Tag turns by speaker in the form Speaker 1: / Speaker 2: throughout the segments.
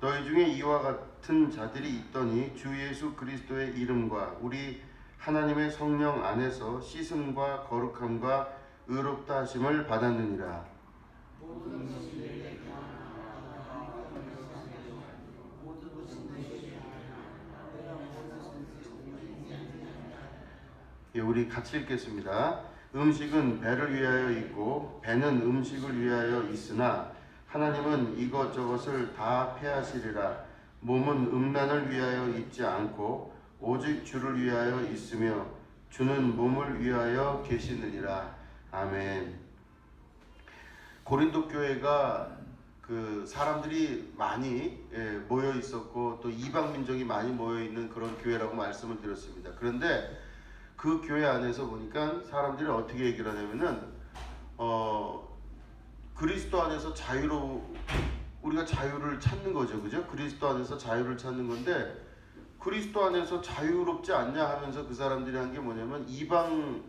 Speaker 1: 너희 중에 이와 같은 자들이 있더니 주 예수 그리스도의 이름과 우리 하나님의 성령 안에서 씻음과 거룩함과 의롭다 하심을 받았느니라. 예, 우리 같이 읽겠습니다. 음식은 배를 위하여 있고 배는 음식을 위하여 있으나 하나님은 이것저것을 다 패하시리라. 몸은 음란을 위하여 있지 않고 오직 주를 위하여 있으며 주는 몸을 위하여 계시느니라. 아멘. 고린도 교회가 그 사람들이 많이 모여 있었고 또 이방 민족이 많이 모여 있는 그런 교회라고 말씀을 드렸습니다. 그런데 그 교회 안에서 보니까 사람들이 어떻게 얘기를 하냐면은 그리스도 안에서 우리가 자유를 찾는 거죠, 그죠? 그리스도 안에서 자유를 찾는 건데 그리스도 안에서 자유롭지 않냐 하면서 그 사람들이 한 게 뭐냐면 이방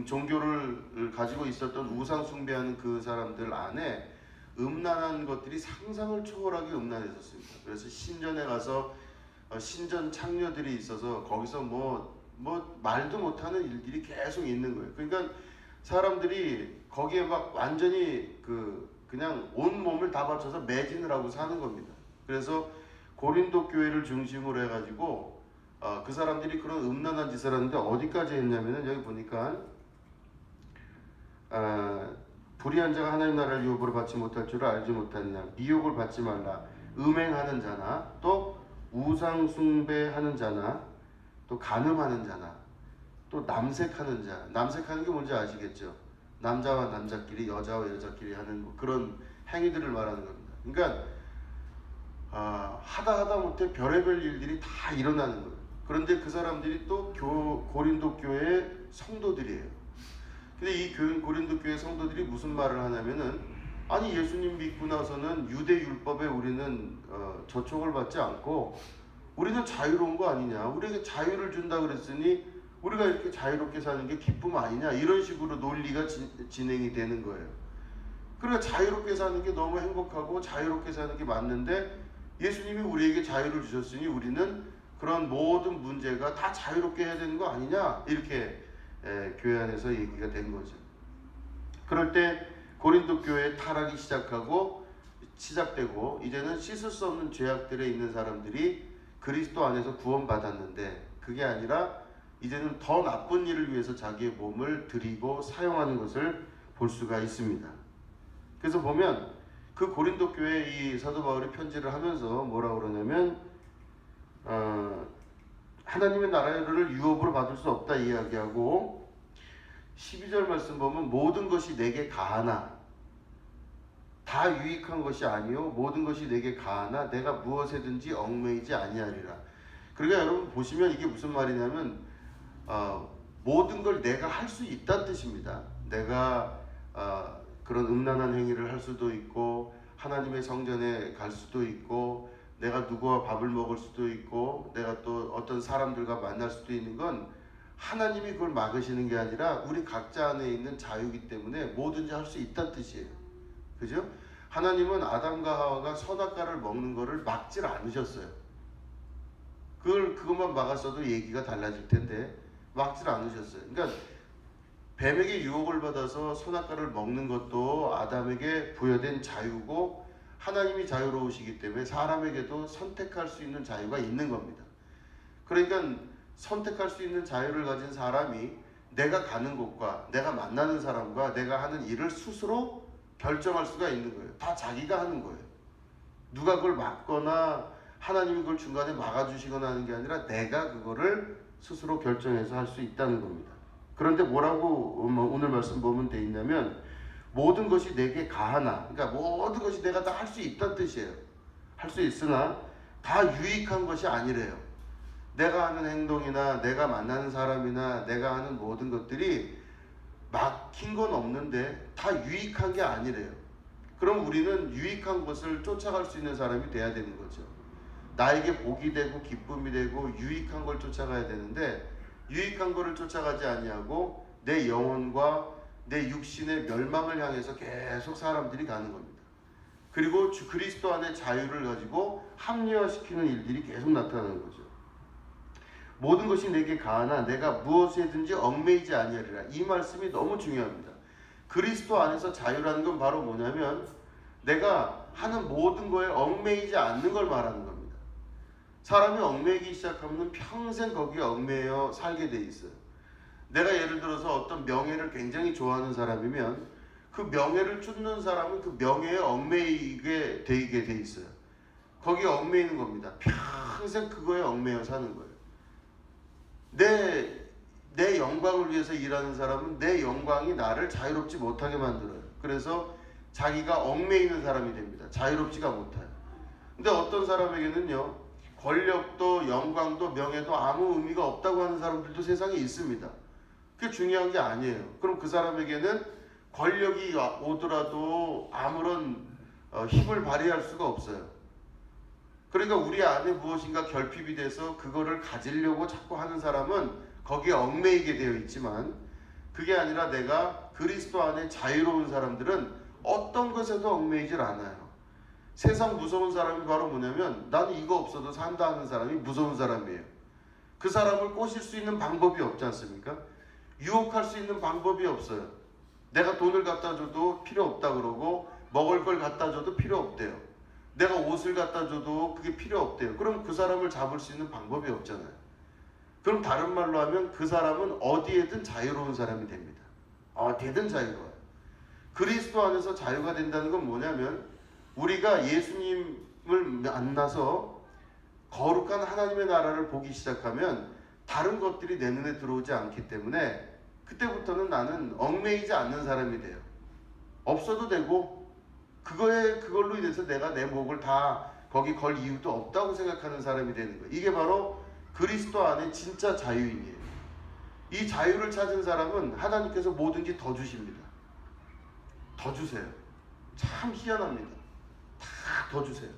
Speaker 1: 종교를 가지고 있었던 우상 숭배하는 그 사람들 안에 음란한 것들이 상상을 초월하게 음란했었습니다. 그래서 신전에 가서 신전 창녀들이 있어서 거기서 뭐 말도 못하는 일들이 계속 있는 거예요. 그러니까 사람들이 거기에 막 완전히 그냥 온 몸을 다 바쳐서 매진을 하고 사는 겁니다. 그래서 고린도 교회를 중심으로 해가지고 그 사람들이 그런 음란한 짓을 하는데 어디까지 했냐면은 여기 보니까 불의한 자가 하나님 나라를 유업으로 받지 못할 줄을 알지 못하느냐, 미혹을 받지 말라, 음행하는 자나 또 우상 숭배하는 자나 또 간음하는 자나 또 남색하는 자. 남색하는 게 뭔지 아시겠죠? 남자와 남자끼리, 여자와 여자끼리 하는 그런 행위들을 말하는 겁니다. 그러니까 하다 못해 별의별 일들이 다 일어나는 거예요. 그런데 그 사람들이 또 고린도 교회의 성도들이에요. 근데 이 고린도 교회 성도들이 무슨 말을 하냐면은, 아니 예수님 믿고 나서는 유대 율법에 우리는 저촉을 받지 않고 우리는 자유로운 거 아니냐, 우리에게 자유를 준다 그랬으니 우리가 이렇게 자유롭게 사는 게 기쁨 아니냐, 이런 식으로 논리가 진행이 되는 거예요. 그러니까 자유롭게 사는 게 너무 행복하고 자유롭게 사는 게 맞는데 예수님이 우리에게 자유를 주셨으니 우리는 그런 모든 문제가 다 자유롭게 해야 되는 거 아니냐, 이렇게 교회 안에서 얘기가 된 거죠. 그럴 때 고린도 교회의 타락이 시작되고 이제는 씻을 수 없는 죄악들에 있는 사람들이 그리스도 안에서 구원받았는데, 그게 아니라 이제는 더 나쁜 일을 위해서 자기의 몸을 드리고 사용하는 것을 볼 수가 있습니다. 그래서 보면 그 고린도 교회에 이 사도 바울이 편지를 하면서 뭐라고 그러냐면 하나님의 나라를 유업으로 받을 수 없다 이야기하고, 12절 말씀 보면 모든 것이 내게 가하나 다 유익한 것이 아니요 모든 것이 내게 가하나 내가 무엇에든지 얽매이지 아니하리라. 그러니까 여러분 보시면 이게 무슨 말이냐면 모든 걸 내가 할 수 있다는 뜻입니다. 내가 그런 음란한 행위를 할 수도 있고 하나님의 성전에 갈 수도 있고 내가 누구와 밥을 먹을 수도 있고 내가 또 어떤 사람들과 만날 수도 있는 건 하나님이 그걸 막으시는 게 아니라 우리 각자 안에 있는 자유이기 때문에 뭐든지 할 수 있다는 뜻이에요. 그죠? 하나님은 아담과 하와가 선악과를 먹는 거를 막질 않으셨어요. 그것만 막았어도 얘기가 달라질 텐데 막질 않으셨어요. 그러니까 뱀에게 유혹을 받아서 선악과를 먹는 것도 아담에게 부여된 자유고 하나님이 자유로우시기 때문에 사람에게도 선택할 수 있는 자유가 있는 겁니다. 그러니까 선택할 수 있는 자유를 가진 사람이 내가 가는 곳과 내가 만나는 사람과 내가 하는 일을 스스로 결정할 수가 있는 거예요. 다 자기가 하는 거예요. 누가 그걸 막거나 하나님이 그걸 중간에 막아주시거나 하는 게 아니라 내가 그거를 스스로 결정해서 할 수 있다는 겁니다. 그런데 뭐라고 오늘 말씀 보면 돼 있냐면 모든 것이 내게 가하나, 그러니까 모든 것이 내가 다 할 수 있다는 뜻이에요. 할 수 있으나 다 유익한 것이 아니래요. 내가 하는 행동이나 내가 만나는 사람이나 내가 하는 모든 것들이 막힌 건 없는데 다 유익한 게 아니래요. 그럼 우리는 유익한 것을 쫓아갈 수 있는 사람이 돼야 되는 거죠. 나에게 복이 되고 기쁨이 되고 유익한 걸 쫓아가야 되는데 유익한 거를 쫓아가지 아니하고 내 영혼과 내 육신의 멸망을 향해서 계속 사람들이 가는 겁니다. 그리고 그리스도 안의 자유를 가지고 합리화시키는 일들이 계속 나타나는 거죠. 모든 것이 내게 가하나 내가 무엇에든지 얽매이지 아니하리라. 이 말씀이 너무 중요합니다. 그리스도 안에서 자유라는 건 바로 뭐냐면 내가 하는 모든 거에 얽매이지 않는 걸 말하는 겁니다. 사람이 얽매이기 시작하면 평생 거기에 얽매여 살게 돼 있어요. 내가 예를 들어서 어떤 명예를 굉장히 좋아하는 사람이면 그 명예를 쫓는 사람은 그 명예에 얽매이게 되게 돼 있어요. 거기에 얽매이는 겁니다. 평생 그거에 얽매여 사는 거예요. 내 영광을 위해서 일하는 사람은 내 영광이 나를 자유롭지 못하게 만들어요. 그래서 자기가 얽매이는 사람이 됩니다. 자유롭지가 못해요. 근데 어떤 사람에게는요, 권력도 영광도 명예도 아무 의미가 없다고 하는 사람들도 세상에 있습니다. 그게 중요한 게 아니에요. 그럼 그 사람에게는 권력이 오더라도 아무런 힘을 발휘할 수가 없어요. 그러니까 우리 안에 무엇인가 결핍이 돼서 그거를 가지려고 자꾸 하는 사람은 거기에 얽매이게 되어 있지만, 그게 아니라 내가 그리스도 안에 자유로운 사람들은 어떤 것에도 얽매이질 않아요. 세상 무서운 사람이 바로 뭐냐면 나는 이거 없어도 산다 하는 사람이 무서운 사람이에요. 그 사람을 꼬실 수 있는 방법이 없지 않습니까? 유혹할 수 있는 방법이 없어요. 내가 돈을 갖다 줘도 필요 없다 그러고 먹을 걸 갖다 줘도 필요 없대요. 내가 옷을 갖다 줘도 그게 필요 없대요. 그럼 그 사람을 잡을 수 있는 방법이 없잖아요. 그럼 다른 말로 하면 그 사람은 어디에든 자유로운 사람이 됩니다. 어디에든 자유로워요. 그리스도 안에서 자유가 된다는 건 뭐냐면 우리가 예수님을 만나서 거룩한 하나님의 나라를 보기 시작하면 다른 것들이 내 눈에 들어오지 않기 때문에 그때부터는 나는 얽매이지 않는 사람이 돼요. 없어도 되고 그걸로 인해서 내가 내 목을 다 거기 걸 이유도 없다고 생각하는 사람이 되는 거예요. 이게 바로 그리스도 안에 진짜 자유인이에요. 이 자유를 찾은 사람은 하나님께서 뭐든지 더 주십니다. 더 주세요. 참 희한합니다. 다 더 주세요.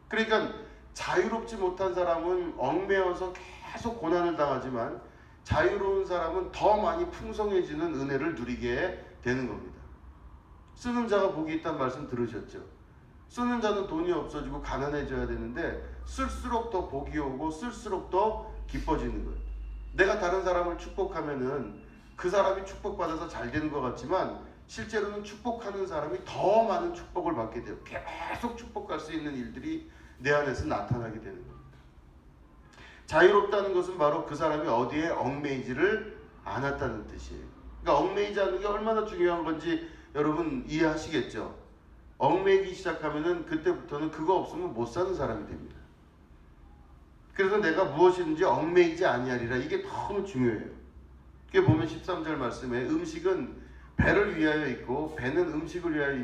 Speaker 1: 그러니까 자유롭지 못한 사람은 얽매여서 계속 고난을 당하지만 자유로운 사람은 더 많이 풍성해지는 은혜를 누리게 되는 겁니다. 쓰는 자가 복이 있다는 말씀 들으셨죠? 쓰는 자는 돈이 없어지고 가난해져야 되는데 쓸수록 더 복이 오고 쓸수록 더 기뻐지는 거예요. 내가 다른 사람을 축복하면은 그 사람이 축복받아서 잘 되는 것 같지만 실제로는 축복하는 사람이 더 많은 축복을 받게 돼요. 계속 축복할 수 있는 일들이 내 안에서 나타나게 되는 겁니다. 자유롭다는 것은 바로 그 사람이 어디에 얽매이지를 않았다는 뜻이에요. 그러니까 얽매이지 않는 게 얼마나 중요한 건지 여러분 이해하시겠죠? 얽매이기 시작하면은 그때부터는 그거 없으면 못 사는 사람이 됩니다. 그래서 내가 무엇이든지 얽매이지 아니하리라. 이게 너무 중요해요. 그게 보면 13절 말씀에 음식은 배를 위하여 있고 배는 음식을 위하여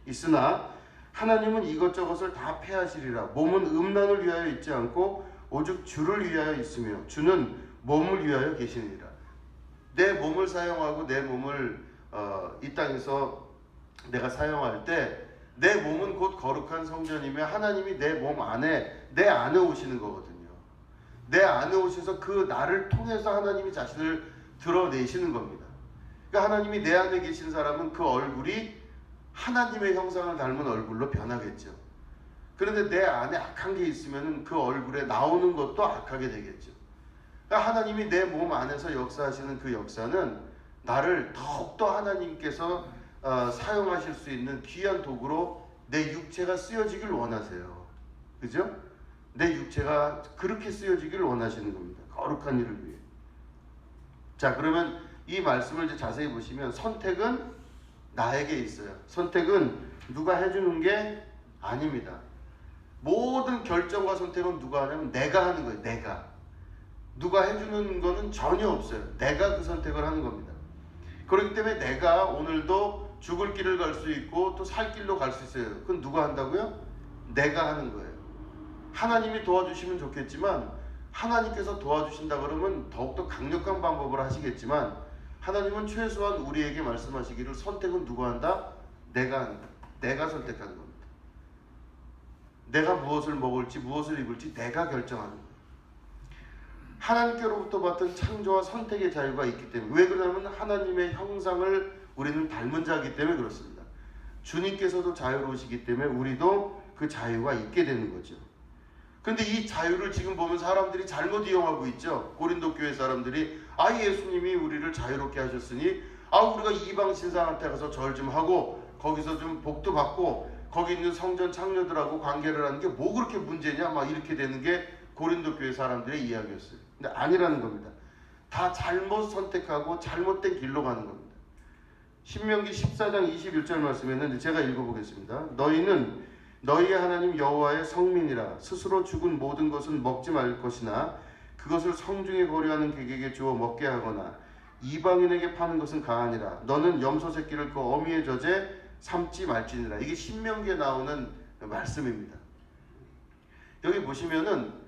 Speaker 1: 있으나 하나님은 이것저것을 다 패하시리라. 몸은 음란을 위하여 있지 않고 오직 주를 위하여 있으며 주는 몸을 위하여 계시니라. 내 몸을 사용하고 내 몸을 이 땅에서 내가 사용할 때 내 몸은 곧 거룩한 성전이며 하나님이 내 몸 안에 내 안에 오시는 거거든요. 내 안에 오셔서 그 나를 통해서 하나님이 자신을 드러내시는 겁니다. 그러니까 하나님이 내 안에 계신 사람은 그 얼굴이 하나님의 형상을 닮은 얼굴로 변하겠죠. 그런데 내 안에 악한 게 있으면 그 얼굴에 나오는 것도 악하게 되겠죠. 그러니까 하나님이 내 몸 안에서 역사하시는 그 역사는 나를 더욱더 하나님께서 사용하실 수 있는 귀한 도구로 내 육체가 쓰여지길 원하세요. 그죠? 내 육체가 그렇게 쓰여지길 원하시는 겁니다. 거룩한 일을 위해. 자, 그러면 이 말씀을 이제 자세히 보시면 선택은 나에게 있어요. 선택은 누가 해주는 게 아닙니다. 모든 결정과 선택은 누가 하냐면 내가 하는 거예요. 내가. 누가 해주는 거는 전혀 없어요. 내가 그 선택을 하는 겁니다. 그렇기 때문에 내가 오늘도 죽을 길을 갈 수 있고 또 살 길로 갈 수 있어요. 그건 누가 한다고요? 내가 하는 거예요. 하나님이 도와주시면 좋겠지만 하나님께서 도와주신다 그러면 더욱더 강력한 방법을 하시겠지만 하나님은 최소한 우리에게 말씀하시기를 선택은 누가 한다? 내가 한다. 내가 선택하는 겁니다. 내가 무엇을 먹을지 무엇을 입을지 내가 결정하는 거예요. 하나님께로부터 받은 창조와 선택의 자유가 있기 때문에. 왜 그러냐면 하나님의 형상을 우리는 닮은 자이기 때문에 그렇습니다. 주님께서도 자유로우시기 때문에 우리도 그 자유가 있게 되는 거죠. 근데 이 자유를 지금 보면 사람들이 잘못 이용하고 있죠. 고린도 교회 사람들이 예수님이 우리를 자유롭게 하셨으니 우리가 이방 신상한테 가서 절 좀 하고 거기서 좀 복도 받고 거기 있는 성전 창녀들하고 관계를 하는 게 뭐 그렇게 문제냐 막 이렇게 되는 게 고린도 교회 사람들의 이야기였어요. 근데 아니라는 겁니다. 다 잘못 선택하고 잘못된 길로 가는 겁니다. 신명기 14장 21절 말씀에는 제가 읽어보겠습니다. 너희는 너희의 하나님 여호와의 성민이라. 스스로 죽은 모든 것은 먹지 말 것이나 그것을 성중에 거류하는 객에게 주어 먹게 하거나 이방인에게 파는 것은 가하니라. 너는 염소 새끼를 그 어미의 젖에 삶지 말지니라. 이게 신명기에 나오는 말씀입니다. 여기 보시면은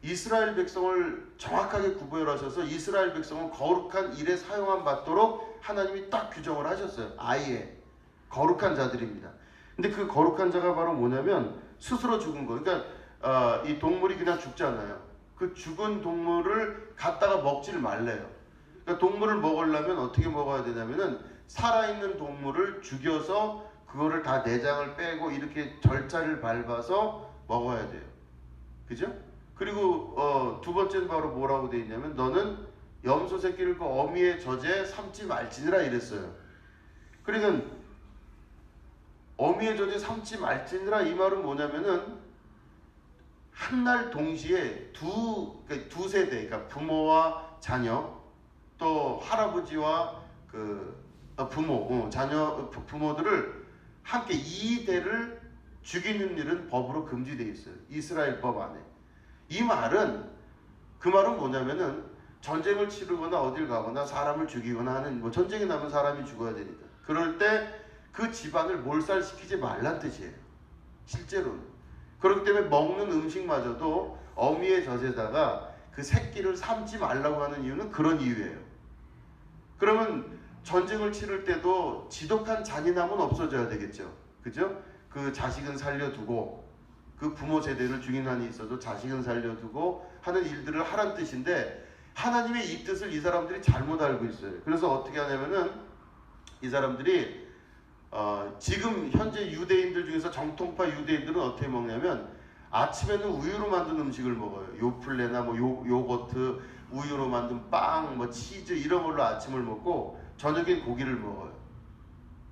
Speaker 1: 이스라엘 백성을 정확하게 구별하셔서 이스라엘 백성은 거룩한 일에 사용함 받도록 하나님이 딱 규정을 하셨어요. 아예 거룩한 자들입니다. 근데 그 거룩한 자가 바로 뭐냐면 스스로 죽은 거. 그러니까 이 동물이 그냥 죽잖아요. 그 죽은 동물을 갖다가 먹지를 말래요. 그러니까 동물을 먹으려면 어떻게 먹어야 되냐면은 살아있는 동물을 죽여서 그거를 다 내장을 빼고 이렇게 절차를 밟아서 먹어야 돼요. 그죠? 그리고 두 번째는 바로 뭐라고 되어 있냐면 너는 염소 새끼를 그 어미의 젖에 삶지 말지니라 이랬어요. 그러니까 어미의 젖에 삶지 말지니라 이 말은 뭐냐면은 한날 동시에 두 세대, 그러니까 부모와 자녀 또 할아버지와 부모들을 함께 이 대를 죽이는 일은 법으로 금지되어 있어요. 이스라엘 법 안에. 이 말은 그 말은 뭐냐면은 전쟁을 치르거나 어딜 가거나 사람을 죽이거나 하는 전쟁이 나면 사람이 죽어야 되니까 그럴 때 그 집안을 몰살시키지 말란 뜻이에요. 실제로는. 그렇기 때문에 먹는 음식마저도 어미의 젖에다가 그 새끼를 삶지 말라고 하는 이유는 그런 이유예요. 그러면 전쟁을 치를 때도 지독한 잔인함은 없어져야 되겠죠. 그죠? 그 자식은 살려두고 그 부모 세대를 죽인 한이 있어도 자식은 살려두고 하는 일들을 하란 뜻인데 하나님의 이 뜻을 이 사람들이 잘못 알고 있어요. 그래서 어떻게 하냐면은 이 사람들이 지금 현재 유대인들 중에서 정통파 유대인들은 어떻게 먹냐면 아침에는 우유로 만든 음식을 먹어요. 요플레나 요거트, 우유로 만든 빵, 치즈 이런 걸로 아침을 먹고 저녁엔 고기를 먹어요.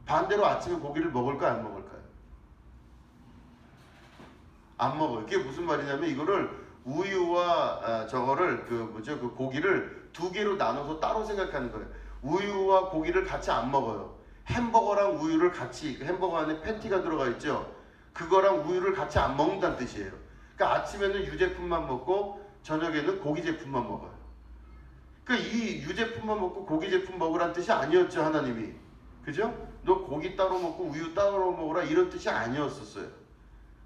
Speaker 1: 반대로 아침에 고기를 먹을까요? 안 먹을까요? 안 먹어요. 그게 무슨 말이냐면 이거를 우유와 저거를 그 고기를 두 개로 나눠서 따로 생각하는 거예요. 우유와 고기를 같이 안 먹어요. 햄버거랑 우유를 같이, 햄버거 안에 패티가 들어가 있죠. 그거랑 우유를 같이 안 먹는다는 뜻이에요. 그러니까 아침에는 유제품만 먹고 저녁에는 고기 제품만 먹어요. 그러니까 이 유제품만 먹고 고기 제품 먹으란 뜻이 아니었죠, 하나님이. 그죠? 너 고기 따로 먹고 우유 따로 먹으라 이런 뜻이 아니었었어요.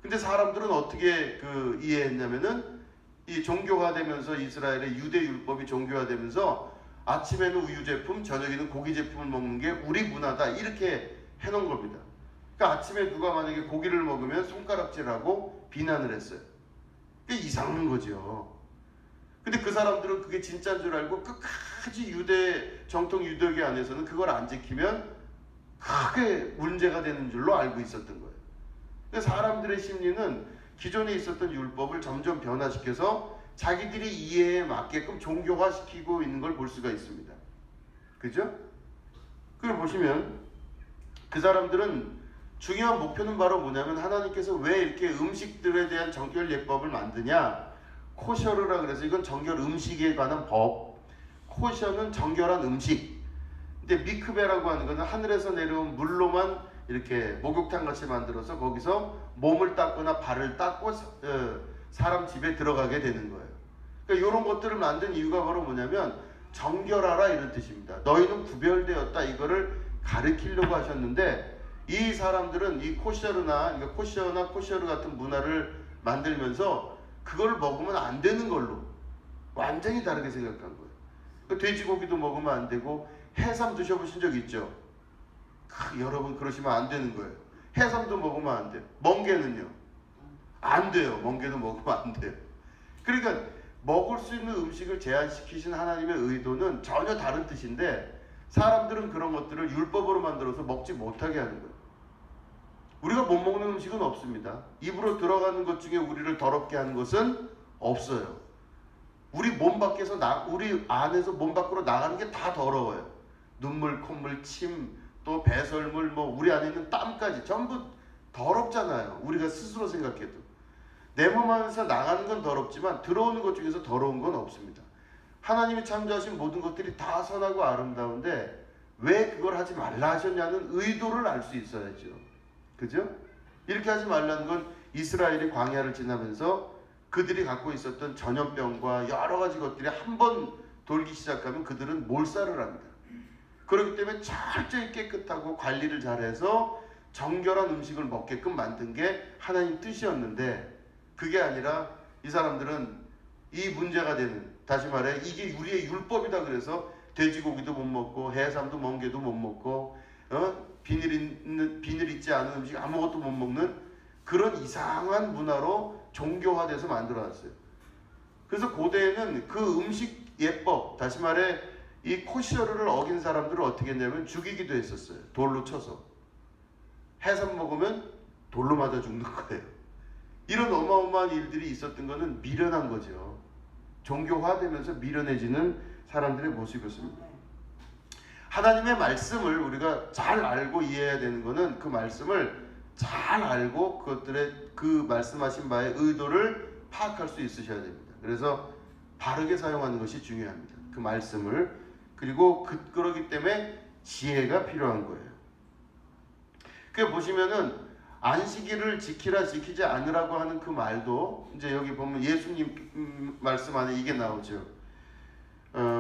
Speaker 1: 근데 사람들은 어떻게 이해했냐면은 이 종교화되면서 이스라엘의 유대 율법이 종교화되면서 아침에는 우유 제품, 저녁에는 고기 제품을 먹는 게 우리 문화다 이렇게 해놓은 겁니다. 그러니까 아침에 누가 만약에 고기를 먹으면 손가락질하고 비난을 했어요. 그게 이상한 거죠. 근데 그 사람들은 그게 진짜인 줄 알고 끝까지 정통 유대교 안에서는 그걸 안 지키면 크게 문제가 되는 줄로 알고 있었던 거예요. 근데 사람들의 심리는 기존에 있었던 율법을 점점 변화시켜서 자기들이 이해에 맞게끔 종교화시키고 있는 걸 볼 수가 있습니다. 그죠? 그걸 보시면 그 사람들은 중요한 목표는 바로 뭐냐면 하나님께서 왜 이렇게 음식들에 대한 정결 예법을 만드냐? 코셔르라 그래서 이건 정결 음식에 관한 법. 코셔는 정결한 음식. 근데 미크베라고 하는 것은 하늘에서 내려온 물로만 이렇게 목욕탕 같이 만들어서 거기서 몸을 닦거나 발을 닦고 사람 집에 들어가게 되는 거예요. 그러니까 이런 것들을 만든 이유가 바로 뭐냐면 정결하라 이런 뜻입니다. 너희는 구별되었다 이거를 가르치려고 하셨는데 이 사람들은 이 코셔르나 그러니까 코셔나 코셔르 같은 문화를 만들면서 그걸 먹으면 안 되는 걸로 완전히 다르게 생각한 거예요. 그러니까 돼지고기도 먹으면 안 되고 해삼 드셔보신 적 있죠? 여러분 그러시면 안 되는 거예요. 해삼도 먹으면 안 돼요. 멍게는요? 안 돼요. 멍게도 먹으면 안 돼요. 그러니까 먹을 수 있는 음식을 제한시키신 하나님의 의도는 전혀 다른 뜻인데 사람들은 그런 것들을 율법으로 만들어서 먹지 못하게 하는 거예요. 우리가 못 먹는 음식은 없습니다. 입으로 들어가는 것 중에 우리를 더럽게 하는 것은 없어요. 우리 몸 밖에서 우리 안에서 몸 밖으로 나가는 게 다 더러워요. 눈물, 콧물, 침, 또 배설물, 뭐 우리 안에 있는 땀까지 전부 더럽잖아요. 우리가 스스로 생각해도. 내 몸 안에서 나가는 건 더럽지만 들어오는 것 중에서 더러운 건 없습니다. 하나님이 창조하신 모든 것들이 다 선하고 아름다운데 왜 그걸 하지 말라 하셨냐는 의도를 알 수 있어야죠. 그죠? 이렇게 하지 말라는 건 이스라엘이 광야를 지나면서 그들이 갖고 있었던 전염병과 여러 가지 것들이 한번 돌기 시작하면 그들은 몰살을 합니다. 그렇기 때문에 철저히 깨끗하고 관리를 잘해서 정결한 음식을 먹게끔 만든 게 하나님 뜻이었는데 그게 아니라 이 사람들은 이 문제가 되는, 다시 말해 이게 우리의 율법이다 그래서 돼지고기도 못 먹고 해삼도 멍게도 못 먹고 비늘 있지 않은 음식 아무것도 못 먹는 그런 이상한 문화로 종교화돼서 만들어놨어요. 그래서 고대에는 그 음식 예법, 다시 말해 이 코시어를 어긴 사람들을 어떻게 했냐면 죽이기도 했었어요. 돌로 쳐서. 해삼 먹으면 돌로 맞아 죽는 거예요. 이런 어마어마한 일들이 있었던 거는 미련한 거죠. 종교화되면서 미련해지는 사람들의 모습이었습니다. 하나님의 말씀을 우리가 잘 알고 이해해야 되는 거는 그 말씀을 잘 알고 그것들의 그 말씀하신 바의 의도를 파악할 수 있으셔야 됩니다. 그래서 바르게 사용하는 것이 중요합니다. 그 말씀을. 그리고 그러기 때문에 지혜가 필요한 거예요. 그 보시면은 안식일을 지키라 지키지 않으라고 하는 그 말도 이제 여기 보면 예수님 말씀 안에 이게 나오죠.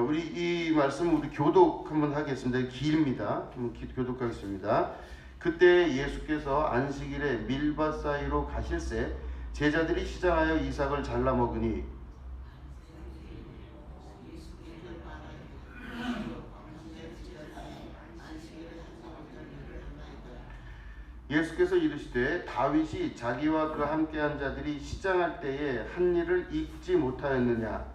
Speaker 1: 우리 이 말씀 우리 교독 한번 하겠습니다. 길입니다. 한번 교독하겠습니다. 그때 예수께서 안식일에 밀밭 사이로 가실새 제자들이 시장하여 이삭을 잘라 먹으니 예수께서 이르시되 다윗이 자기와 그 함께한 자들이 시장할 때에 한 일을 잊지 못하였느냐.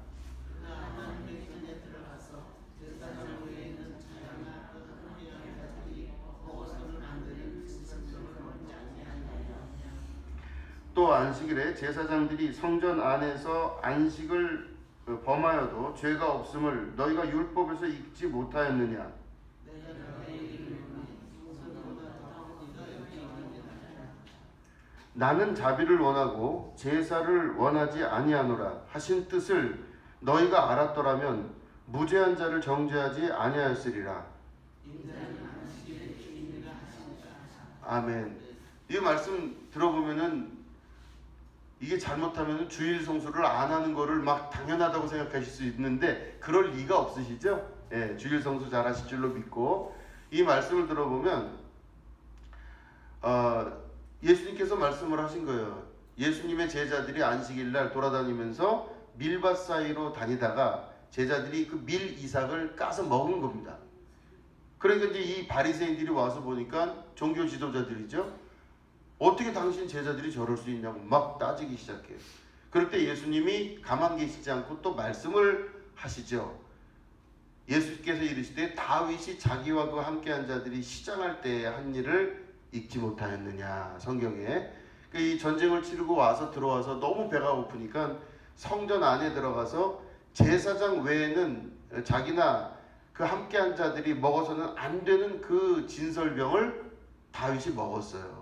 Speaker 1: 또 안식일에 제사장들이 성전 안에서 안식을 범하여도 죄가 없음을 너희가 율법에서 읽지 못하였느냐. 나는 자비를 원하고 제사를 원하지 아니하노라 하신 뜻을 너희가 알았더라면 무죄한 자를 정죄하지 아니하였으리라. 아멘. 이 말씀 들어보면은 이게 잘못하면 주일 성수를 안 하는 거를 막 당연하다고 생각하실 수 있는데 그럴 리가 없으시죠? 예, 주일 성수 잘 하실 줄로 믿고 이 말씀을 들어보면 예수님께서 말씀을 하신 거예요. 예수님의 제자들이 안식일날 돌아다니면서 밀밭 사이로 다니다가 제자들이 그 밀 이삭을 까서 먹은 겁니다. 그러니까 이제 이 바리새인들이 와서 보니까 종교 지도자들이죠. 어떻게 당신 제자들이 저럴 수 있냐고 막 따지기 시작해요. 그럴 때 예수님이 가만 계시지 않고 또 말씀을 하시죠. 예수께서 이르시되 다윗이 자기와 그 함께한 자들이 시장할 때에 한 일을 읽지 못하였느냐. 성경에 이 전쟁을 치르고 와서 들어와서 너무 배가 고프니까 성전 안에 들어가서 제사장 외에는 자기나 그 함께한 자들이 먹어서는 안 되는 그 진설병을 다윗이 먹었어요.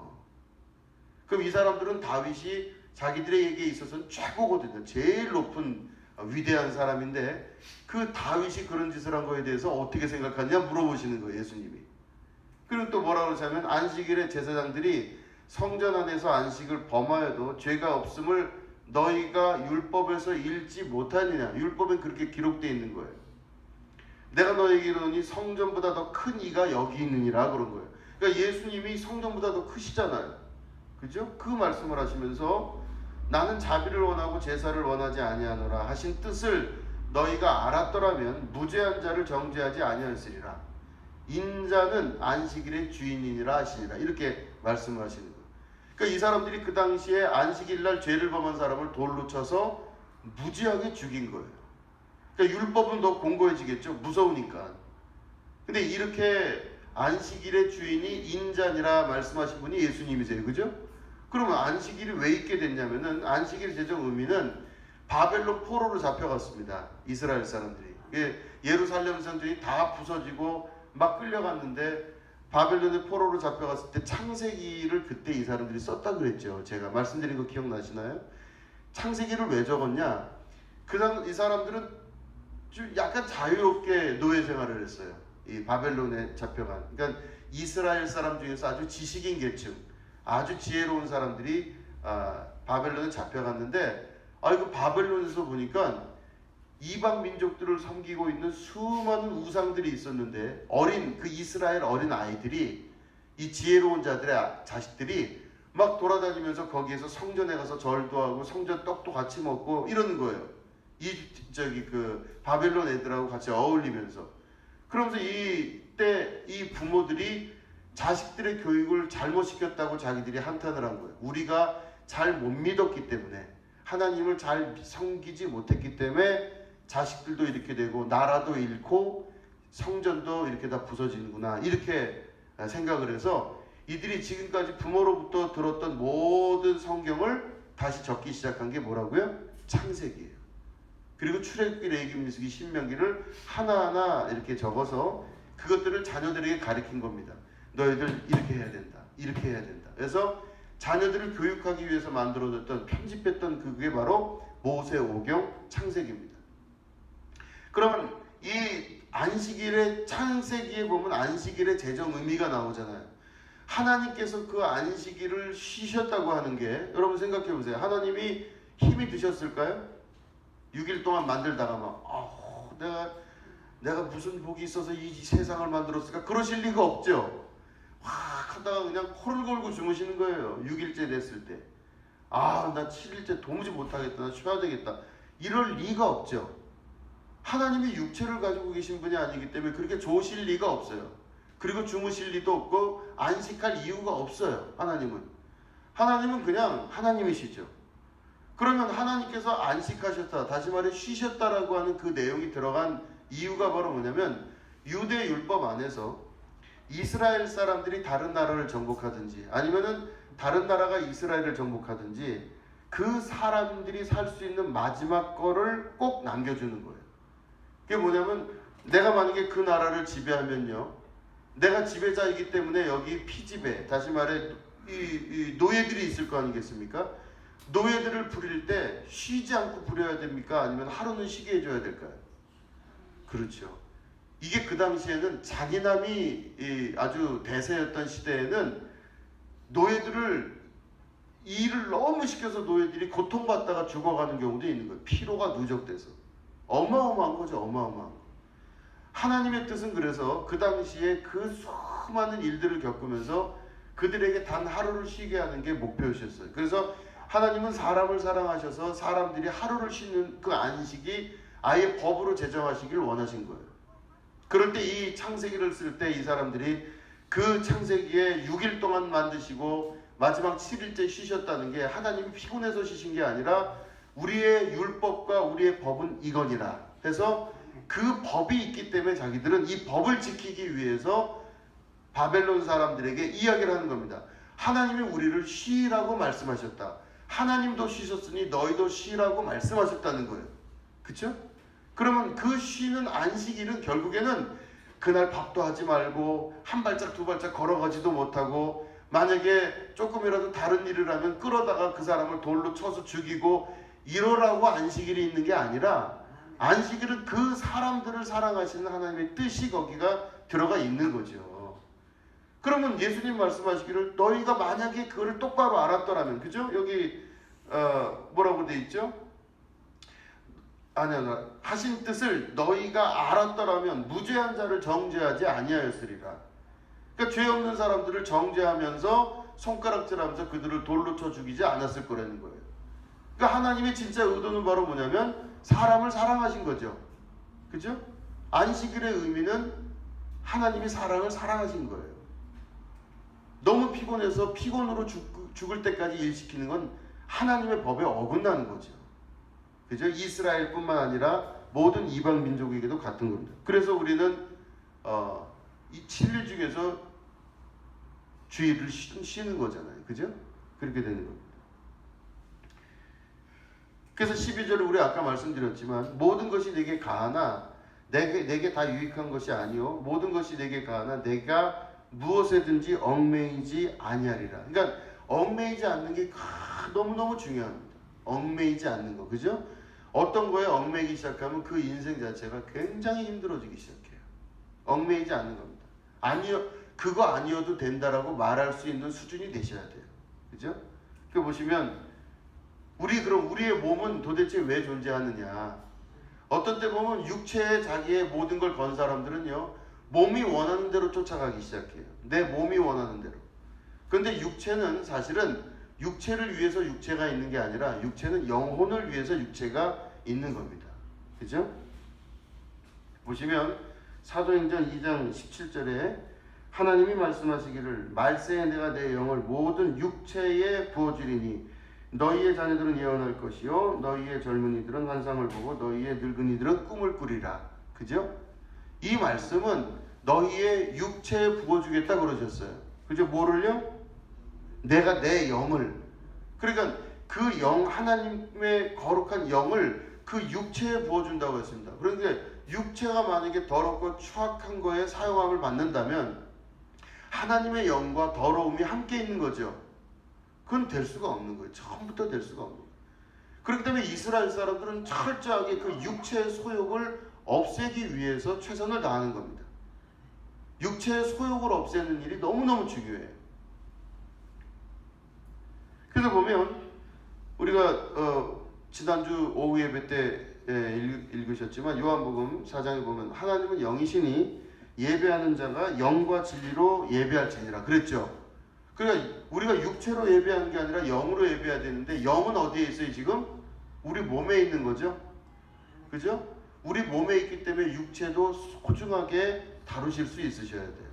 Speaker 1: 그럼 이 사람들은 다윗이 자기들에게 있어서는 최고거든요. 제일 높은 위대한 사람인데 그 다윗이 그런 짓을 한 거에 대해서 어떻게 생각하냐 물어보시는 거예요. 예수님이. 그리고 또 뭐라고 그러냐면 안식일에 제사장들이 성전 안에서 안식을 범하여도 죄가 없음을 너희가 율법에서 읽지 못하느냐. 율법엔 그렇게 기록되어 있는 거예요. 내가 너희에게 이르노니 성전보다 더 큰 이가 여기 있느니라 그런 거예요. 그러니까 예수님이 성전보다 더 크시잖아요. 그죠? 그 말씀을 하시면서 나는 자비를 원하고 제사를 원하지 아니하노라 하신 뜻을 너희가 알았더라면 무죄한 자를 정죄하지 아니하였으리라. 인자는 안식일의 주인이니라 하시니라. 이렇게 말씀을 하시는 거예요. 그러니까 이 사람들이 그 당시에 안식일날 죄를 범한 사람을 돌로 쳐서 무지하게 죽인 거예요. 그러니까 율법은 더 공고해지겠죠. 무서우니까. 근데 이렇게 안식일의 주인이 인자니라 말씀하신 분이 예수님이세요. 그죠? 그러면 안식일이 왜 있게 됐냐면은 안식일의 제정 의미는 바벨론 포로로 잡혀갔습니다. 이스라엘 사람들이. 예루살렘 성전이 다 부서지고 막 끌려갔는데 바벨론의 포로로 잡혀갔을 때 창세기를 그때 이 사람들이 썼다 그랬죠. 제가 말씀드린 거 기억나시나요? 창세기를 왜 적었냐? 이 사람들은 좀 약간 자유롭게 노예 생활을 했어요. 이 바벨론에 잡혀간. 그러니까 이스라엘 사람 중에서 아주 지식인 계층, 아주 지혜로운 사람들이 바벨론에 잡혀갔는데, 그 바벨론에서 보니까 이방 민족들을 섬기고 있는 수많은 우상들이 있었는데, 그 이스라엘 어린 아이들이, 이 지혜로운 자들의 자식들이 막 돌아다니면서 거기에서 성전에 가서 절도 하고 성전 떡도 같이 먹고 이러는 거예요. 그 바벨론 애들하고 같이 어울리면서. 그러면서 이때 이 부모들이 자식들의 교육을 잘못 시켰다고 자기들이 한탄을 한 거예요. 우리가 잘 못 믿었기 때문에, 하나님을 잘 섬기지 못했기 때문에 자식들도 이렇게 되고 나라도 잃고 성전도 이렇게 다 부서지는구나, 이렇게 생각을 해서 이들이 지금까지 부모로부터 들었던 모든 성경을 다시 적기 시작한 게 뭐라고요? 창세기예요. 그리고 출애굽기, 레위기, 민수기, 신명기를 하나하나 이렇게 적어서 그것들을 자녀들에게 가르친 겁니다. 너희들 이렇게 해야 된다, 이렇게 해야 된다. 그래서 자녀들을 교육하기 위해서 만들어졌던, 편집했던 그게 바로 모세오경, 창세기입니다. 그러면 이 안식일의 창세기에 보면 안식일의 제정 의미가 나오잖아요. 하나님께서 그 안식일을 쉬셨다고 하는 게, 여러분 생각해 보세요. 하나님이 힘이 드셨을까요? 6일 동안 만들다가 막 내가 무슨 복이 있어서 이 세상을 만들었을까? 그러실 리가 없죠. 확 하다가 그냥 코를 골고 주무시는 거예요. 6일째 됐을 때. 나 7일째 도무지 못하겠다, 나 쉬어야 되겠다, 이럴 리가 없죠. 하나님이 육체를 가지고 계신 분이 아니기 때문에 그렇게 좋으실 리가 없어요. 그리고 주무실 리도 없고 안식할 이유가 없어요. 하나님은 그냥 하나님이시죠. 그러면 하나님께서 안식하셨다, 다시 말해 쉬셨다라고 하는 그 내용이 들어간 이유가 바로 뭐냐면, 유대 율법 안에서 이스라엘 사람들이 다른 나라를 정복하든지 아니면은 다른 나라가 이스라엘을 정복하든지 그 사람들이 살 수 있는 마지막 거를 꼭 남겨주는 거예요. 그게 뭐냐면, 내가 만약에 그 나라를 지배하면요, 내가 지배자이기 때문에 여기 피지배, 다시 말해 이 노예들이 있을 거 아니겠습니까? 노예들을 부릴 때 쉬지 않고 부려야 됩니까? 아니면 하루는 쉬게 해줘야 될까요? 그렇죠. 이게 그 당시에는 잔인함이 아주 대세였던 시대에는 노예들을 일을 너무 시켜서 노예들이 고통받다가 죽어가는 경우도 있는 거예요. 피로가 누적돼서. 어마어마한 거죠. 어마어마한 거. 하나님의 뜻은 그래서 그 당시에 그 수많은 일들을 겪으면서 그들에게 단 하루를 쉬게 하는 게 목표였어요. 그래서 하나님은 사람을 사랑하셔서 사람들이 하루를 쉬는 그 안식이 아예 법으로 제정하시길 원하신 거예요. 그럴 때 이 창세기를 쓸 때 이 사람들이 그 창세기에 6일 동안 만드시고 마지막 7일째 쉬셨다는 게 하나님이 피곤해서 쉬신 게 아니라 우리의 율법과 우리의 법은 이거니라 해서 그 법이 있기 때문에 자기들은 이 법을 지키기 위해서 바벨론 사람들에게 이야기를 하는 겁니다. 하나님이 우리를 쉬라고 말씀하셨다. 하나님도 쉬셨으니 너희도 쉬라고 말씀하셨다는 거예요. 그쵸? 그러면 그 쉬는 안식일은 결국에는 그날 밥도 하지 말고 한 발짝 두 발짝 걸어가지도 못하고, 만약에 조금이라도 다른 일을 하면 끌어다가 그 사람을 돌로 쳐서 죽이고 이러라고 안식일이 있는 게 아니라, 안식일은 그 사람들을 사랑하시는 하나님의 뜻이 거기가 들어가 있는 거죠. 그러면 예수님 말씀하시기를 너희가 만약에 그거를 똑바로 알았더라면, 그죠? 여기 뭐라고 돼 있죠? 하신 뜻을 너희가 알았더라면 무죄한 자를 정죄하지 아니하였으리라. 그러니까 죄 없는 사람들을 정죄하면서 손가락질하면서 그들을 돌로 쳐 죽이지 않았을 거라는 거예요. 그러니까 하나님의 진짜 의도는 바로 뭐냐면 사람을 사랑하신 거죠. 그죠? 안식일의 의미는 하나님이 사람을 사랑하신 거예요. 너무 피곤해서 피곤으로 죽을 때까지 일시키는 건 하나님의 법에 어긋나는 거죠. 그죠? 이스라엘뿐만 아니라 모든 이방 민족에게도 같은 겁니다. 그래서 우리는 이 7일 중에서 주일을 쉬는 거잖아요. 그죠? 그렇게 되는 겁니다. 그래서 12절을 우리 아까 말씀드렸지만 모든 것이 내게 가하나 내게 다 유익한 것이 아니요 모든 것이 내게 가하나 내가 무엇에든지 얽매이지 아니하리라. 그러니까 얽매이지 않는 게 너무너무 중요합니다. 얽매이지 않는 거. 그죠? 어떤 거에 얽매이기 시작하면 그 인생 자체가 굉장히 힘들어지기 시작해요. 얽매이지 않는 겁니다. 아니요, 그거 아니어도 된다라고 말할 수 있는 수준이 되셔야 돼요. 그죠? 그 보시면 그럼 우리의 몸은 도대체 왜 존재하느냐? 어떤 때 보면 육체에 자기의 모든 걸 건 사람들은요, 몸이 원하는 대로 쫓아가기 시작해요. 내 몸이 원하는 대로. 그런데 육체는 사실은 육체를 위해서 육체가 있는 게 아니라 육체는 영혼을 위해서 육체가 있는 겁니다. 그죠? 보시면 사도행전 2장 17절에 하나님이 말씀하시기를 말세에 내가 내 영을 모든 육체에 부어주리니 너희의 자녀들은 예언할 것이요 너희의 젊은이들은 환상을 보고 너희의 늙은이들은 꿈을 꾸리라. 그죠? 이 말씀은 너희의 육체에 부어주겠다 그러셨어요. 그죠? 뭐를요? 내가 내 영을. 그러니까 그 영, 하나님의 거룩한 영을 그 육체에 부어준다고 했습니다. 그런데 육체가 만약에 더럽고 추악한 거에 사용함을 받는다면 하나님의 영과 더러움이 함께 있는 거죠. 그건 될 수가 없는 거예요. 처음부터 될 수가 없는 거예요. 그렇기 때문에 이스라엘 사람들은 철저하게 그 육체의 소욕을 없애기 위해서 최선을 다하는 겁니다. 육체의 소욕을 없애는 일이 너무너무 중요해요. 그래서 보면 우리가 지난주 오후 예배 때 읽으셨지만 요한복음 4장에 보면 하나님은 영이시니 예배하는 자가 영과 진리로 예배할지니라 그랬죠. 그러니까 우리가 육체로 예배하는 게 아니라 영으로 예배해야 되는데 영은 어디에 있어요 지금? 우리 몸에 있는 거죠. 그죠? 우리 몸에 있기 때문에 육체도 소중하게 다루실 수 있으셔야 돼요.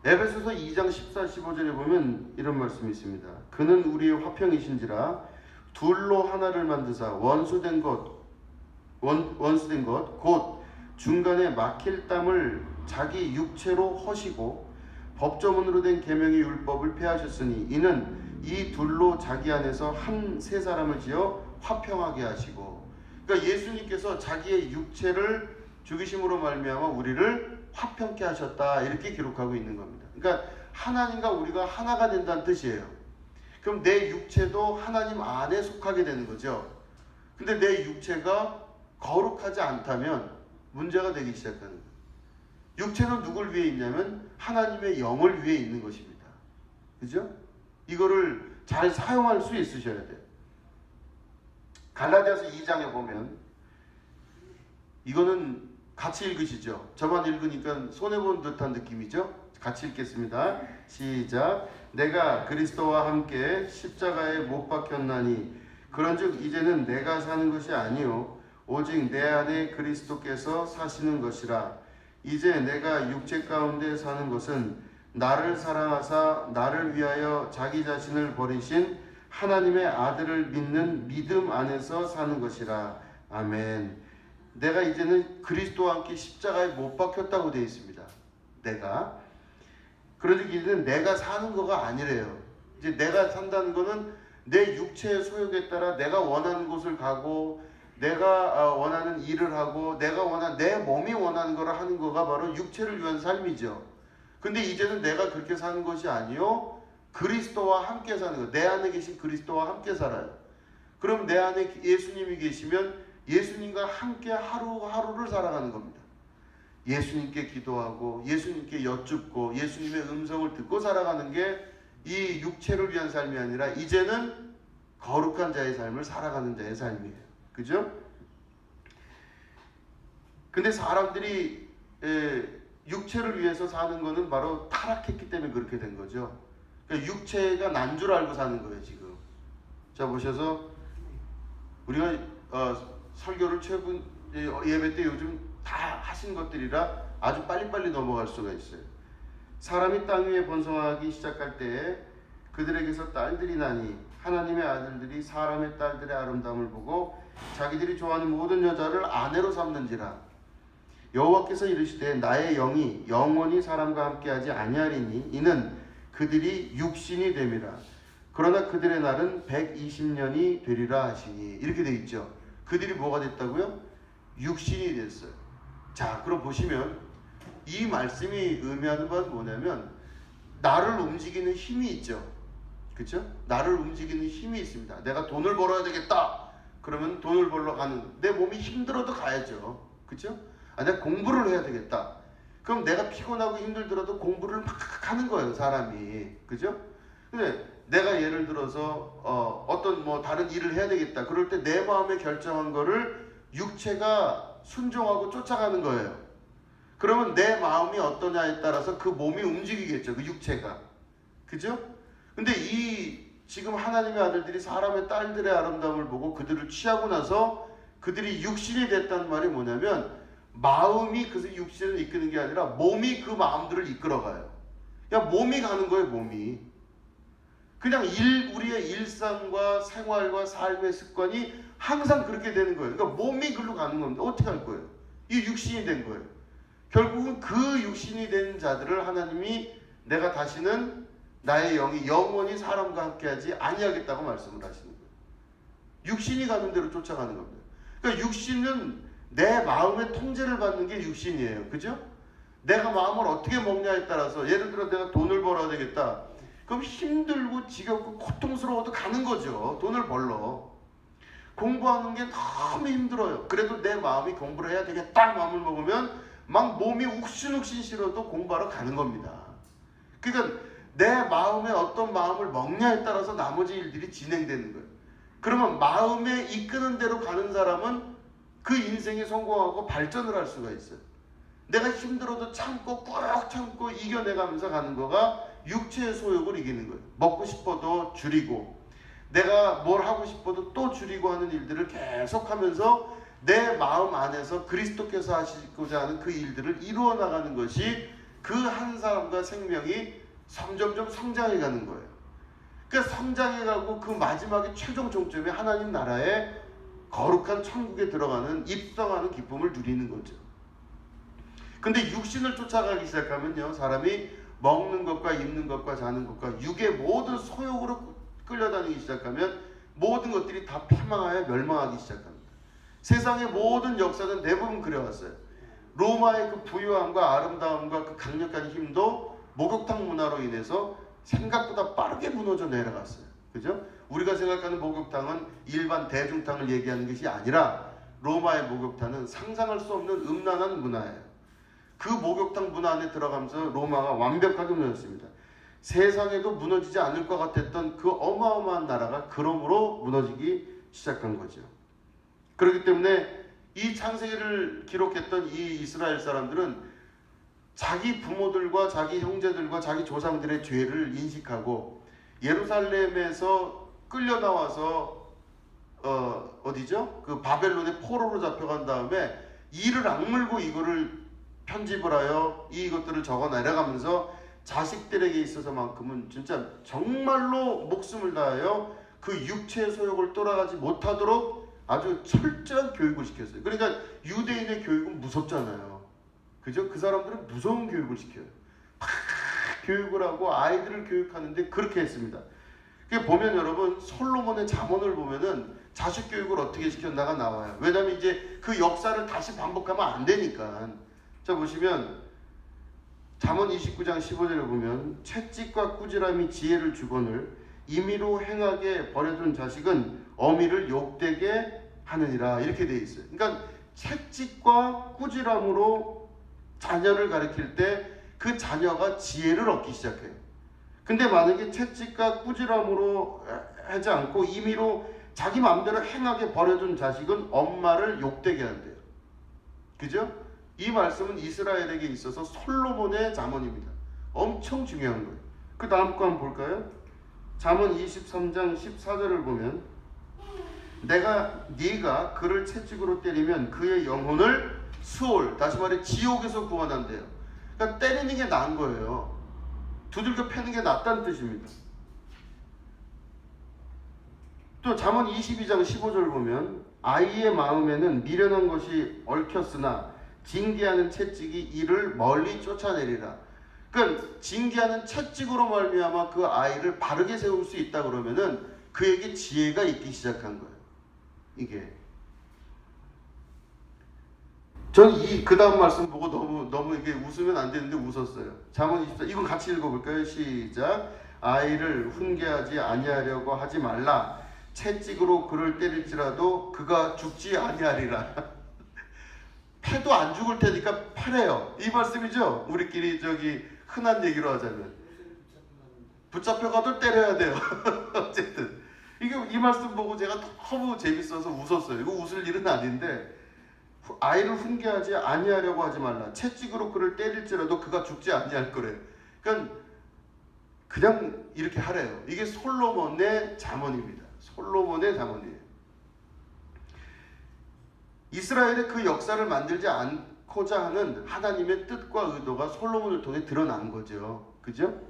Speaker 1: 에베소서 2장 14, 15절에 보면 이런 말씀이 있습니다. 그는 우리의 화평이신지라 둘로 하나를 만드사 원수된 것 곧 중간에 막힐 땀을 자기 육체로 허시고 법조문으로 된 계명의 율법을 폐하셨으니 이는 이 둘로 자기 안에서 한 세 사람을 지어 화평하게 하시고. 그러니까 예수님께서 자기의 육체를 죽이심으로 말미암아 우리를 화평케 하셨다 이렇게 기록하고 있는 겁니다. 그러니까 하나님과 우리가 하나가 된다는 뜻이에요. 그럼 내 육체도 하나님 안에 속하게 되는 거죠. 근데 내 육체가 거룩하지 않다면 문제가 되기 시작하는 거예요. 육체는 누굴 위해 있냐면 하나님의 영을 위해 있는 것입니다. 그죠? 이거를 잘 사용할 수 있으셔야 돼요. 갈라디아서 2장에 보면 이거는 같이 읽으시죠. 저만 읽으니까 손해본 듯한 느낌이죠. 같이 읽겠습니다. 시작. 내가 그리스도와 함께 십자가에 못 박혔나니 그런즉 이제는 내가 사는 것이 아니요 오직 내 안에 그리스도께서 사시는 것이라. 이제 내가 육체 가운데 사는 것은 나를 사랑하사 나를 위하여 자기 자신을 버리신 하나님의 아들을 믿는 믿음 안에서 사는 것이라. 아멘. 내가 이제는 그리스도와 함께 십자가에 못 박혔다고 되어 있습니다. 내가. 그러니 이제는 내가 사는 거가 아니래요. 이제 내가 산다는 거는 내 육체의 소욕에 따라 내가 원하는 곳을 가고 내가 원하는 일을 하고 내 몸이 원하는 걸 하는 거가 바로 육체를 위한 삶이죠. 근데 이제는 내가 그렇게 사는 것이 아니요 그리스도와 함께 사는 거. 내 안에 계신 그리스도와 함께 살아요. 그럼 내 안에 예수님이 계시면 예수님과 함께 하루하루를 살아가는 겁니다. 예수님께 기도하고 예수님께 여쭙고 예수님의 음성을 듣고 살아가는 게 이 육체를 위한 삶이 아니라 이제는 거룩한 자의 삶을 살아가는 자의 삶이에요. 그죠? 근데 사람들이 육체를 위해서 사는 거는 바로 타락했기 때문에 그렇게 된 거죠. 그러니까 육체가 난 줄 알고 사는 거예요 지금. 자 보셔서 우리가 설교를 최근 예배 때 요즘 다 하신 것들이라 아주 빨리빨리 넘어갈 수가 있어요. 사람이 땅 위에 번성하기 시작할 때에 그들에게서 딸들이 나니 하나님의 아들들이 사람의 딸들의 아름다움을 보고 자기들이 좋아하는 모든 여자를 아내로 삼는지라. 여호와께서 이르시되 나의 영이 영원히 사람과 함께하지 아니하리니 이는 그들이 육신이 됨이라. 그러나 그들의 날은 120년이 되리라 하시니. 이렇게 돼 있죠. 그들이 뭐가 됐다고요? 육신이 됐어요. 자, 그럼 보시면 이 말씀이 의미하는 건 뭐냐면 나를 움직이는 힘이 있죠. 그렇죠? 나를 움직이는 힘이 있습니다. 내가 돈을 벌어야 되겠다. 그러면 돈을 벌러 가는, 내 몸이 힘들어도 가야죠. 그렇죠? 내가 공부를 해야 되겠다. 그럼 내가 피곤하고 힘들더라도 공부를 막 하는 거예요, 사람이. 그죠? 근데 내가 예를 들어서 어떤 뭐 다른 일을 해야 되겠다. 그럴 때 내 마음에 결정한 거를 육체가 순종하고 쫓아가는 거예요. 그러면 내 마음이 어떠냐에 따라서 그 몸이 움직이겠죠, 그 육체가. 그죠? 근데 이 지금 하나님의 아들들이 사람의 딸들의 아름다움을 보고 그들을 취하고 나서 그들이 육신이 됐다는 말이 뭐냐면 마음이 그 육신을 이끄는 게 아니라 몸이 그 마음들을 이끌어가요. 그냥 몸이 가는 거예요, 몸이. 그냥 우리의 일상과 생활과 삶의 습관이 항상 그렇게 되는 거예요. 그러니까 몸이 글로 가는 겁니다. 어떻게 할 거예요? 이 육신이 된 거예요. 결국은 그 육신이 된 자들을 하나님이 내가 다시는 나의 영이 영원히 사람과 함께하지 아니하겠다고 말씀을 하시는 거예요. 육신이 가는 대로 쫓아가는 겁니다. 그러니까 육신은 내 마음의 통제를 받는 게 육신이에요. 그죠? 내가 마음을 어떻게 먹냐에 따라서, 예를 들어 내가 돈을 벌어야 되겠다. 그럼 힘들고 지겹고 고통스러워도 가는 거죠. 돈을 벌러. 공부하는 게 너무 힘들어요. 그래도 내 마음이 공부를 해야 되겠다 마음을 먹으면 막 몸이 욱신욱신 싫어도 공부하러 가는 겁니다. 그러니까 내 마음에 어떤 마음을 먹냐에 따라서 나머지 일들이 진행되는 거예요. 그러면 마음에 이끄는 대로 가는 사람은 그 인생이 성공하고 발전을 할 수가 있어요. 내가 힘들어도 참고 꾹 참고 이겨내가면서 가는 거가 육체의 소욕을 이기는 거예요. 먹고 싶어도 줄이고, 내가 뭘 하고 싶어도 또 줄이고 하는 일들을 계속하면서 내 마음 안에서 그리스도께서 하시고자 하는 그 일들을 이루어 나가는 것이 그 한 사람과 생명이 점점점 성장해 가는 거예요. 그러니까 성장해 가고 그 마지막에 최종 종점이 하나님 나라의 거룩한 천국에 들어가는, 입성하는 기쁨을 누리는 거죠. 근데 육신을 쫓아가기 시작하면요, 사람이 먹는 것과 입는 것과 자는 것과 육의 모든 소욕으로 끌려다니기 시작하면 모든 것들이 다 패망하여 멸망하기 시작합니다. 세상의 모든 역사는 대부분 그래왔어요. 로마의 그 부유함과 아름다움과 그 강력한 힘도 목욕탕 문화로 인해서 생각보다 빠르게 무너져 내려갔어요. 그죠? 우리가 생각하는 목욕탕은 일반 대중탕을 얘기하는 것이 아니라 로마의 목욕탕은 상상할 수 없는 음란한 문화예요. 그 목욕탕 문화 안에 들어가면서 로마가 완벽하게 무너졌습니다. 세상에도 무너지지 않을 것 같았던 그 어마어마한 나라가 그러므로 무너지기 시작한 거죠. 그렇기 때문에 이 창세기를 기록했던 이 이스라엘 사람들은 자기 부모들과 자기 형제들과 자기 조상들의 죄를 인식하고 예루살렘에서 끌려 나와서 어디죠? 그 바벨론의 포로로 잡혀간 다음에 이를 악물고 이거를 편집을 하여 이것들을 적어 내려가면서 자식들에게 있어서만큼은 진짜 정말로 목숨을 다하여 그 육체의 소욕을 돌아가지 못하도록 아주 철저한 교육을 시켰어요. 그러니까 유대인의 교육은 무섭잖아요. 그죠? 그 사람들은 무서운 교육을 시켜요. 막 교육을 하고 아이들을 교육하는데 그렇게 했습니다. 보면 여러분, 솔로몬의 잠언을 보면은 자식 교육을 어떻게 시켰나가 나와요. 왜냐면 이제 그 역사를 다시 반복하면 안 되니까. 자, 보시면 잠언 29장 15절을 보면 채찍과 꾸지람이 지혜를 주거늘 임의로 행하게 버려둔 자식은 어미를 욕되게 하느니라. 이렇게 되어 있어요. 그러니까 채찍과 꾸지람으로 자녀를 가르칠 때 그 자녀가 지혜를 얻기 시작해요. 근데 만약에 채찍과 꾸지람으로 하지 않고 임의로 자기 마음대로 행하게 버려둔 자식은 엄마를 욕되게 한대요. 그죠? 이 말씀은 이스라엘에게 있어서 솔로몬의 잠언입니다. 엄청 중요한 거예요. 그 다음 거 한번 볼까요? 잠언 23장 14절을 보면 네가 그를 채찍으로 때리면 그의 영혼을 수올, 다시 말해 지옥에서 구원한대요. 그러니까 때리는 게 나은 거예요. 두들겨 패는 게 낫다는 뜻입니다. 또 잠언 22장 15절을 보면 아이의 마음에는 미련한 것이 얽혔으나 징계하는 채찍이 이를 멀리 쫓아내리라. 그러니까 징계하는 채찍으로 말미암아 그 아이를 바르게 세울 수 있다 그러면은 그에게 지혜가 있기 시작한 거예요. 이게 전 그 다음 말씀 보고 너무 이게 웃으면 안 되는데 웃었어요. 잠언 24 이건 같이 읽어볼까요? 시작. 아이를 훈계하지 아니하려고 하지 말라. 채찍으로 그를 때릴지라도 그가 죽지 아니하리라. 패도 안 죽을 테니까 패래요. 이 말씀이죠. 우리끼리 흔한 얘기로 하자면 붙잡혀가도 때려야 돼요. 어쨌든 이 말씀 보고 제가 너무 재밌어서 웃었어요. 이거 웃을 일은 아닌데 아이를 훈계하지 아니하려고 하지 말라. 채찍으로 그를 때릴지라도 그가 죽지 아니할 거래. 그러니까 그냥 이렇게 하래요. 이게 솔로몬의 잠언입니다. 솔로몬의 잠언이에요. 이스라엘의 그 역사를 만들지 않고자 하는 하나님의 뜻과 의도가 솔로몬을 통해 드러난 거죠. 그죠?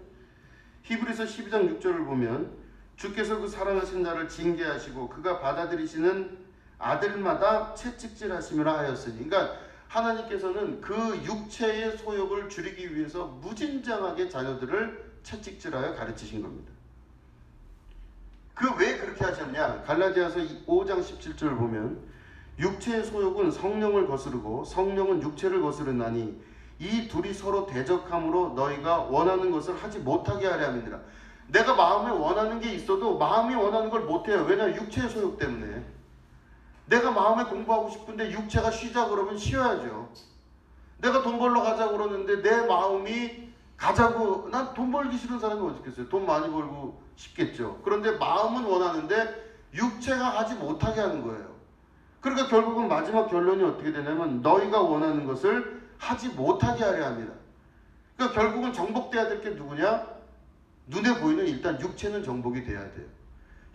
Speaker 1: 히브리서 12장 6절을 보면 주께서 그 사랑하신 자를 징계하시고 그가 받아들이시는 아들마다 채찍질 하심이라 하였으니, 그러니까 하나님께서는 그 육체의 소욕을 줄이기 위해서 무진장하게 자녀들을 채찍질하여 가르치신 겁니다. 왜 그렇게 하셨냐? 갈라디아서 5장 17절을 보면 육체의 소욕은 성령을 거스르고 성령은 육체를 거스르나니 이 둘이 서로 대적함으로 너희가 원하는 것을 하지 못하게 하려 함이니라. 내가 마음에 원하는 게 있어도 마음이 원하는 걸 못해요. 왜냐하면 육체의 소욕 때문에. 내가 마음에 공부하고 싶은데 육체가 쉬자 그러면 쉬어야죠. 내가 돈 벌러 가자 그러는데 내 마음이 가자고, 난 돈 벌기 싫은 사람이 어디 있겠어요. 돈 많이 벌고 싶겠죠. 그런데 마음은 원하는데 육체가 하지 못하게 하는 거예요. 그러니까 결국은 마지막 결론이 어떻게 되냐면 너희가 원하는 것을 하지 못하게 하려 합니다. 그러니까 결국은 정복돼야 될 게 누구냐? 눈에 보이는 일단 육체는 정복이 돼야 돼요.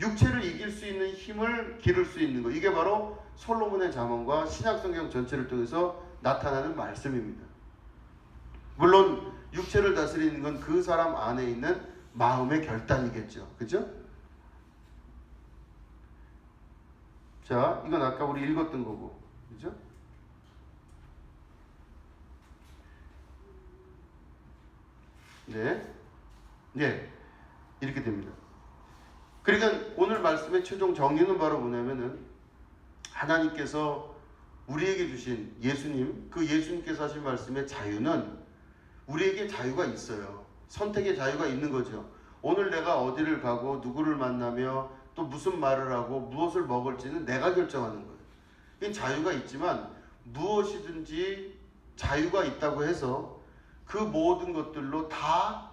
Speaker 1: 육체를 이길 수 있는 힘을 기를 수 있는 거, 이게 바로 솔로몬의 잠언과 신약성경 전체를 통해서 나타나는 말씀입니다. 물론 육체를 다스리는 건 그 사람 안에 있는 마음의 결단이겠죠. 그죠? 자, 이건 아까 우리 읽었던 거고, 그죠? 네, 이렇게 됩니다. 그러니까 오늘 말씀의 최종 정의는 바로 뭐냐면은 하나님께서 우리에게 주신 예수님, 그 예수님께서 하신 말씀의 자유는 우리에게 자유가 있어요. 선택의 자유가 있는 거죠. 오늘 내가 어디를 가고 누구를 만나며 또 무슨 말을 하고 무엇을 먹을지는 내가 결정하는 거예요. 이 자유가 있지만 무엇이든지 자유가 있다고 해서 그 모든 것들로 다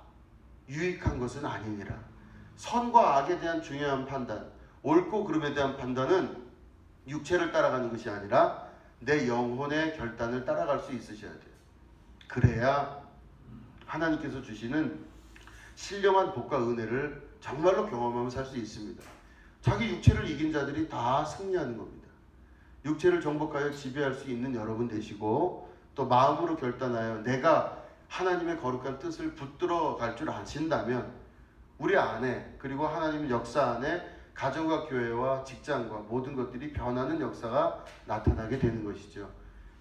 Speaker 1: 유익한 것은 아니니라. 선과 악에 대한 중요한 판단, 옳고 그름에 대한 판단은 육체를 따라가는 것이 아니라 내 영혼의 결단을 따라갈 수 있으셔야 돼요. 그래야 하나님께서 주시는 신령한 복과 은혜를 정말로 경험하며 살 수 있습니다. 자기 육체를 이긴 자들이 다 승리하는 겁니다. 육체를 정복하여 지배할 수 있는 여러분 되시고, 또 마음으로 결단하여 내가 하나님의 거룩한 뜻을 붙들어 갈 줄 아신다면 우리 안에, 그리고 하나님의 역사 안에 가정과 교회와 직장과 모든 것들이 변하는 역사가 나타나게 되는 것이죠.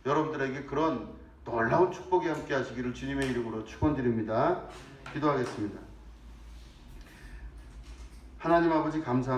Speaker 1: 여러분들에게 그런 놀라운 축복이 함께 하시기를 주님의 이름으로 축원드립니다. 기도하겠습니다. 하나님 아버지 감사합니다.